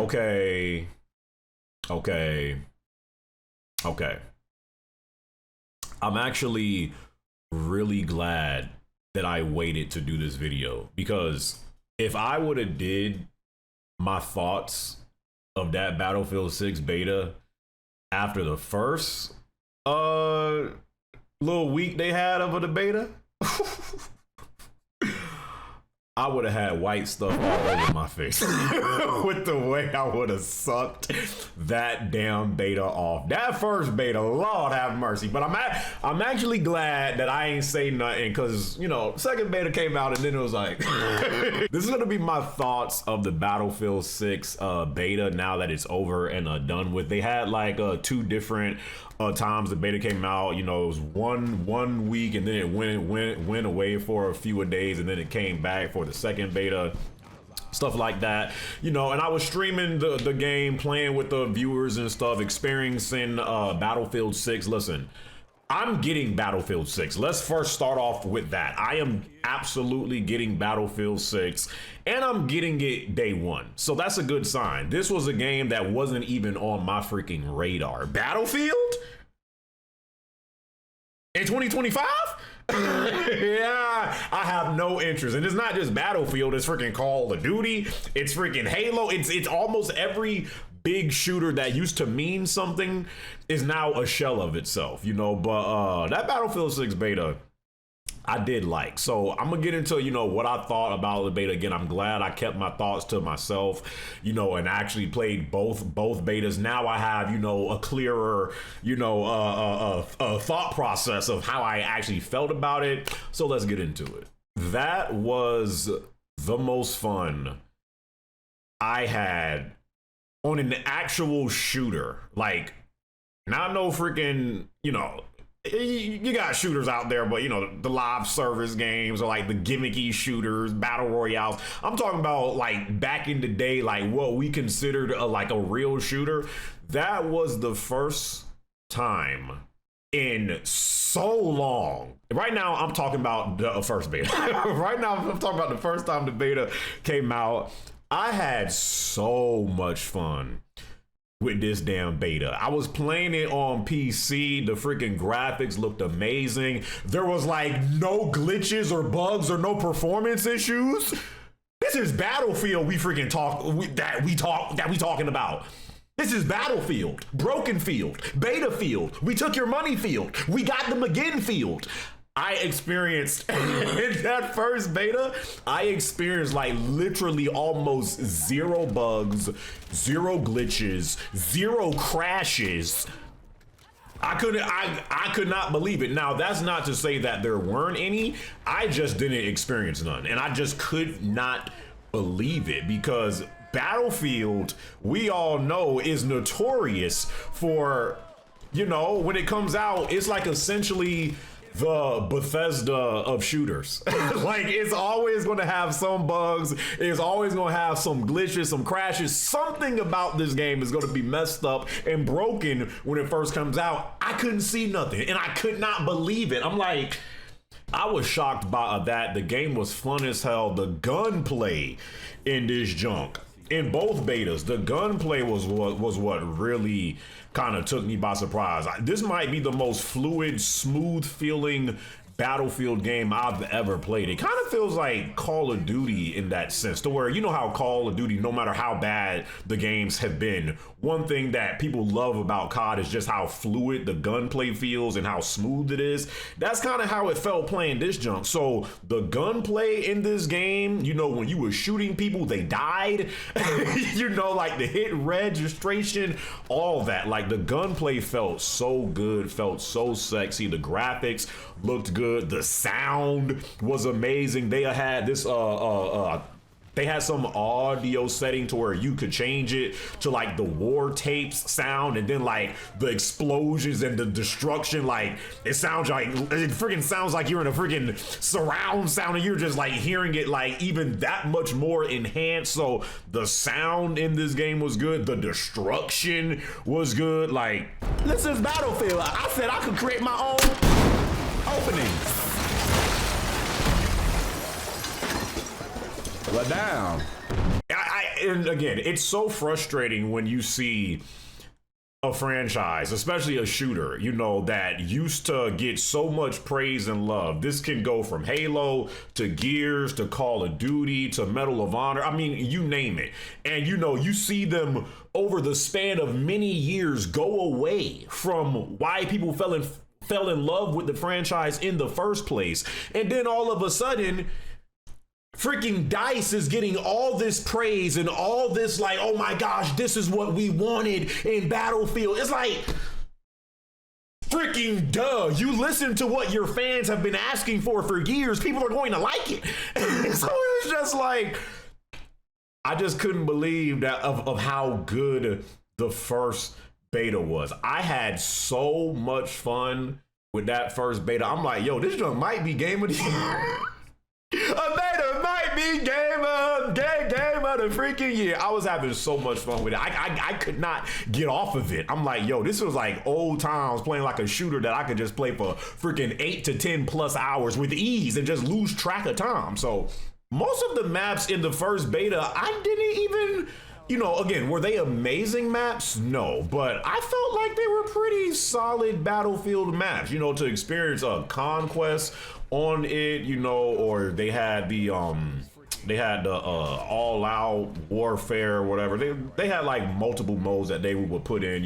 Okay. Okay. Okay. I'm actually really glad that I waited to do this video, because if I would have did my thoughts of that Battlefield 6 beta after the first little week they had of the beta, I would have had white stuff all over my face with the way I would have sucked that damn beta off. That first beta, Lord have mercy. But I'm actually glad that I ain't say nothing, because, you know, second beta came out and then it was like, this is gonna be my thoughts of the Battlefield 6 beta now that it's over and done with. They had like two different times the beta came out. You know, it was one week and then it went away for a few days and then it came back for the second beta, stuff like that, you know. And I was streaming the game, playing with the viewers and stuff, experiencing Battlefield 6. Listen, I'm getting Battlefield 6. Let's first start off with that. I am absolutely getting Battlefield 6, and I'm getting it day one. So that's a good sign. This was a game that wasn't even on my freaking radar. Battlefield? In 2025? Yeah, I have no interest. And it's not just Battlefield, it's freaking Call of Duty, it's freaking Halo, it's almost every big shooter that used to mean something is now a shell of itself, you know. But that Battlefield 6 beta I did like. So I'm gonna get into, you know, what I thought about the beta. Again, I'm glad I kept my thoughts to myself, you know, and actually played both betas. Now I have, you know, a clearer, you know, thought process of how I actually felt about it. So let's get into it. That was the most fun I had on an actual shooter. Like, not no freaking, you know, you got shooters out there, but you know, the live service games or like the gimmicky shooters, battle royales. I'm talking about like back in the day, like what we considered like a real shooter. That was the first time in so long. Right now, I'm talking about the first beta. Right now, I'm talking about the first time the beta came out. I had so much fun with this damn beta. I was playing it on PC. The freaking graphics looked amazing. There was like no glitches or bugs or no performance issues. This is Battlefield. We freaking talking about. This is Battlefield, Broken Field, Beta Field. We took your money field. We got them again field. I experienced in that first beta, I experienced like literally almost zero bugs, zero glitches, zero crashes. I could not believe it. Now, that's not to say that there weren't any. I just didn't experience none. And I just could not believe it, because Battlefield, we all know, is notorious for, you know, when it comes out, it's like essentially the Bethesda of shooters. Like, it's always going to have some bugs. It's always going to have some glitches, some crashes. Something about this game is going to be messed up and broken when it first comes out. I couldn't see nothing, and I could not believe it. I'm like, I was shocked by that. The game was fun as hell. The gunplay in this junk, in both betas, the gunplay was what really kind of took me by surprise. This might be the most fluid, smooth feeling Battlefield game I've ever played. It kind of feels like Call of Duty in that sense, to where, you know how Call of Duty, no matter how bad the games have been, one thing that people love about COD is just how fluid the gunplay feels and how smooth it is. That's kind of how it felt playing this junk. So the gunplay in this game, you know, when you were shooting people, they died. You know, like the hit registration, all that. Like, the gunplay felt so good, felt so sexy. The graphics looked good. The sound was amazing. They had this they had some audio setting to where you could change it to like the war tapes sound, and then like the explosions and the destruction, like it freaking sounds like you're in a freaking surround sound and you're just like hearing it like even that much more enhanced. So the sound in this game was good. The destruction was good. Like, this is Battlefield. I said I could create my own openings. Let down. and again, it's so frustrating when you see a franchise, especially a shooter, that used to get so much praise and love. This can go from Halo to Gears to Call of Duty to Medal of Honor. I mean, you name it. And you see them over the span of many years go away from why people fell in love with the franchise in the first place. And then all of a sudden, freaking DICE is getting all this praise and all this like, oh my gosh, this is what we wanted in Battlefield. It's like, freaking duh. You listen to what your fans have been asking for years. People are going to like it. So it's just like, I just couldn't believe that of how good the first beta was. I had so much fun with that first beta. I'm like, yo, this junk might be game of the year. A beta might be game of the freaking year. I was having so much fun with it. I could not get off of it. I'm like, yo, this was like old times playing like a shooter that I could just play for freaking 8 to 10 plus hours with ease and just lose track of time. So most of the maps in the first beta, I didn't even, again, were they amazing maps? No, but I felt like they were pretty solid Battlefield maps, to experience a conquest on it, or they had the all out warfare or whatever. They had like multiple modes that they would put in,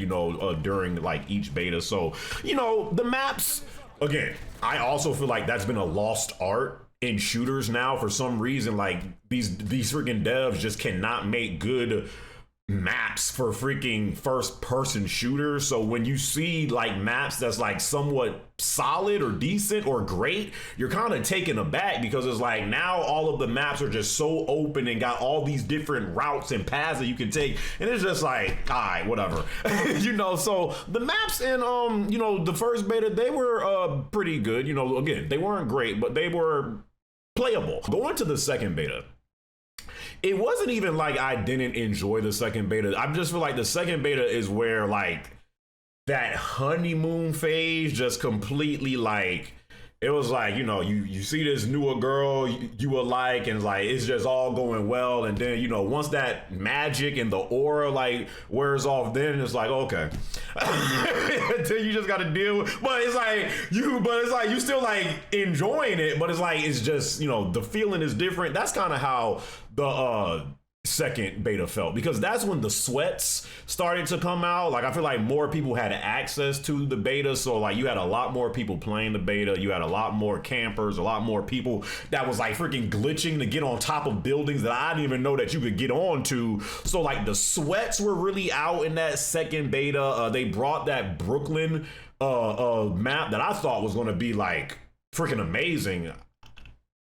during like each beta. So, the maps, again, I also feel like that's been a lost art in shooters now. For some reason, like these freaking devs just cannot make good maps for freaking first person shooters. So when you see like maps that's like somewhat solid or decent or great, you're kind of taken aback, because it's like now all of the maps are just so open and got all these different routes and paths that you can take, and it's just like, all right, whatever. So the maps in the first beta, they were pretty good. Again, they weren't great, but they were playable. Going to the second beta, it wasn't even like I didn't enjoy the second beta. I just feel like the second beta is where like that honeymoon phase just completely like, it was like, you see this newer girl you will like, and like it's just all going well, and then once that magic and the aura like wears off, then it's like, okay. Until you just got to deal with, but it's like you still like enjoying it, but it's like, it's just the feeling is different. That's kind of how the second beta felt, because that's when the sweats started to come out. Like I feel like more people had access to the beta, so like you had a lot more people playing the beta, you had a lot more campers, a lot more people that was like freaking glitching to get on top of buildings that I didn't even know that you could get onto. So like the sweats were really out in that second beta. They brought that Brooklyn map that I thought was going to be like freaking amazing.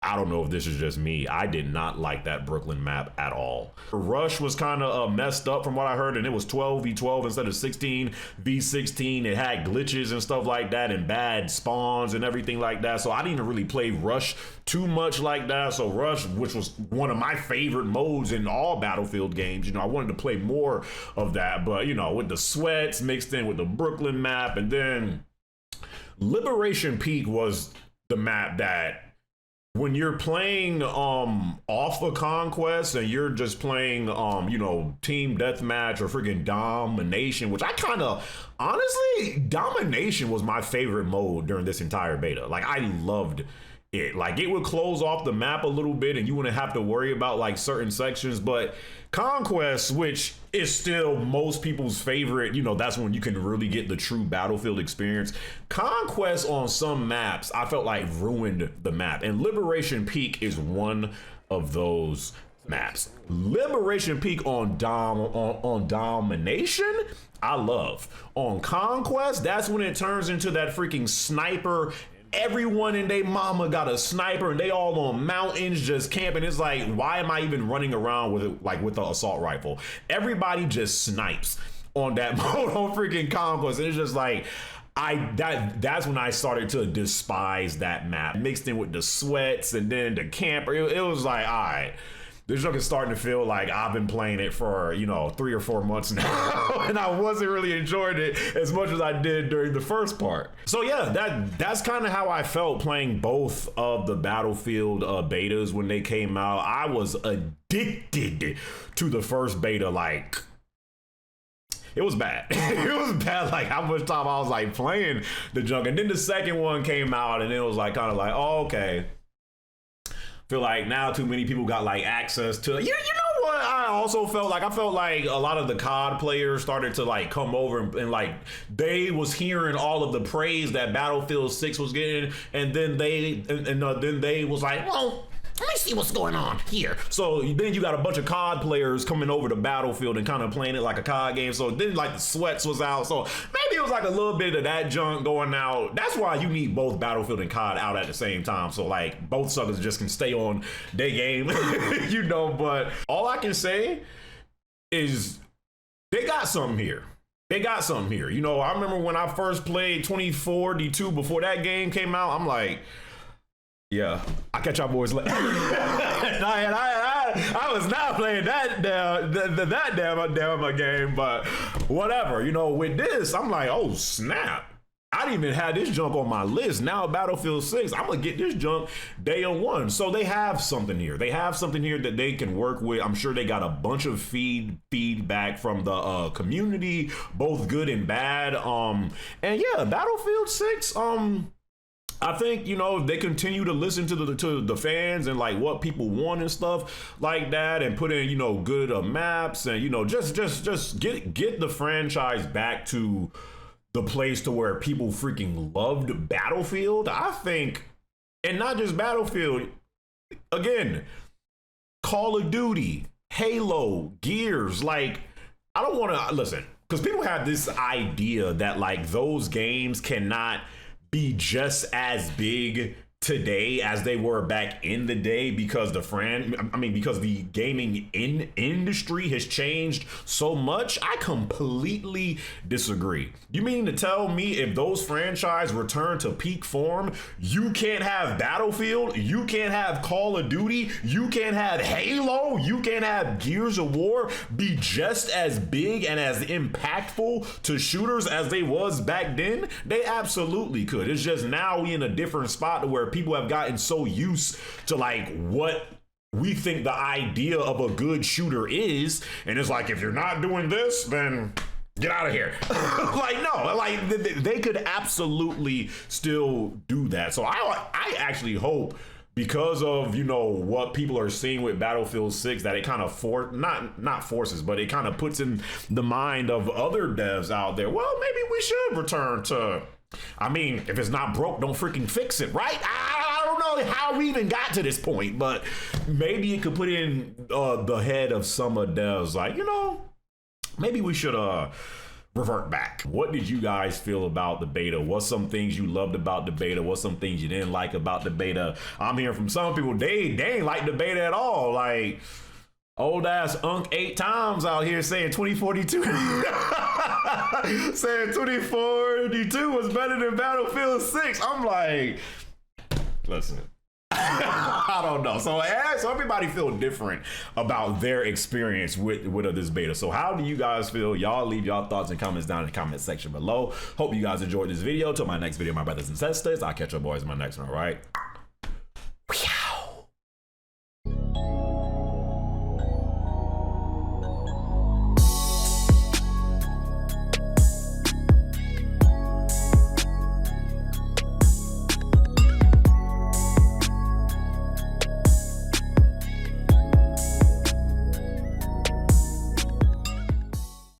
I don't know if this is just me. I did not like that Brooklyn map at all. Rush was kind of messed up from what I heard, and it was 12v12 instead of 16v16. It had glitches and stuff like that, and bad spawns and everything like that. So I didn't even really play Rush too much like that. So Rush, which was one of my favorite modes in all Battlefield games, I wanted to play more of that. But, with the sweats mixed in with the Brooklyn map, and then Liberation Peak was the map that, when you're playing off a conquest and you're just playing team deathmatch or freaking domination, which I kind of, honestly, domination was my favorite mode during this entire beta. Like I loved it. Like it would close off the map a little bit and you wouldn't have to worry about like certain sections. But conquest, which is still most people's favorite, that's when you can really get the true Battlefield experience. Conquest on some maps, I felt like ruined the map, and Liberation Peak is one of those maps. Liberation Peak on domination, I love. On conquest, that's when it turns into that freaking sniper. Everyone and they mama got a sniper and they all on mountains just camping. It's like, why am I even running around with it, like with the assault rifle? Everybody just snipes on that mode on freaking conquest. And it's just like, that's when I started to despise that map. Mixed in with the sweats and then the camper. It was like, all right. this junk is starting to feel like I've been playing it for, you know, 3 or 4 months now, and I wasn't really enjoying it as much as I did during the first part. So yeah, that's kind of how I felt playing both of the Battlefield betas when they came out. I was addicted to the first beta. Like, it was bad. It was bad, like how much time I was like playing the junk. And then the second one came out, and it was like kind of like, oh, okay. Feel like now too many people got like access to, you know what I also felt like? I felt like a lot of the COD players started to like come over and like they was hearing all of the praise that Battlefield 6 was getting, and then they was like, well, let me see what's going on here. So then you got a bunch of COD players coming over to Battlefield and kind of playing it like a COD game. So then like the sweats was out. So maybe it was like a little bit of that junk going out. That's why you need both Battlefield and COD out at the same time. So like both suckers just can stay on their game, you know. But all I can say is they got something here. They got something here. You know, I remember when I first played 2042 before that game came out, I'm like, yeah, I'll catch y'all boys later. I was not playing that damn game, but whatever. You know, with this, I'm like, oh snap. I didn't even have this junk on my list. Now Battlefield 6, I'm gonna get this junk day one. So they have something here. They have something here that they can work with. I'm sure they got a bunch of feedback from the community, both good and bad. And yeah, Battlefield 6, I think, you know, if they continue to listen to the fans and like what people want and stuff like that, and put in, you know, good maps, and, you know, just get the franchise back to the place to where people freaking loved Battlefield. I think, and not just Battlefield, again, Call of Duty, Halo, Gears, like, I don't want to listen, because people have this idea that like those games cannot be just as big today as they were back in the day, because because the gaming industry has changed so much. I completely disagree. You mean to tell me if those franchises return to peak form, you can't have Battlefield, you can't have Call of Duty, you can't have Halo, you can't have Gears of War be just as big and as impactful to shooters as they was back then? They absolutely could. It's just now we in a different spot to where people have gotten so used to like what we think the idea of a good shooter is, and it's like, if you're not doing this, then get out of here. Like, no, like they could absolutely still do that. So I actually hope, because of, you know, what people are seeing with Battlefield 6, that it kind of not forces, but it kind of puts in the mind of other devs out there, well, maybe we should return to, I mean, if it's not broke, don't freaking fix it, right? I don't know how we even got to this point, but maybe it could put in the head of some devs, like, you know, maybe we should revert back. What did you guys feel about the beta? What's some things you loved about the beta? What's some things you didn't like about the beta? I'm hearing from some people, they ain't like the beta at all. Like, old ass Unk 8 times out here saying 2042. Saying 2042 was better than Battlefield 6. I'm like, listen. I don't know. So everybody feel different about their experience with this beta. So how do you guys feel? Y'all leave y'all thoughts and comments down in the comment section below. Hope you guys enjoyed this video. Till my next video, my brothers and sisters, I'll catch you boys in my next one, all right?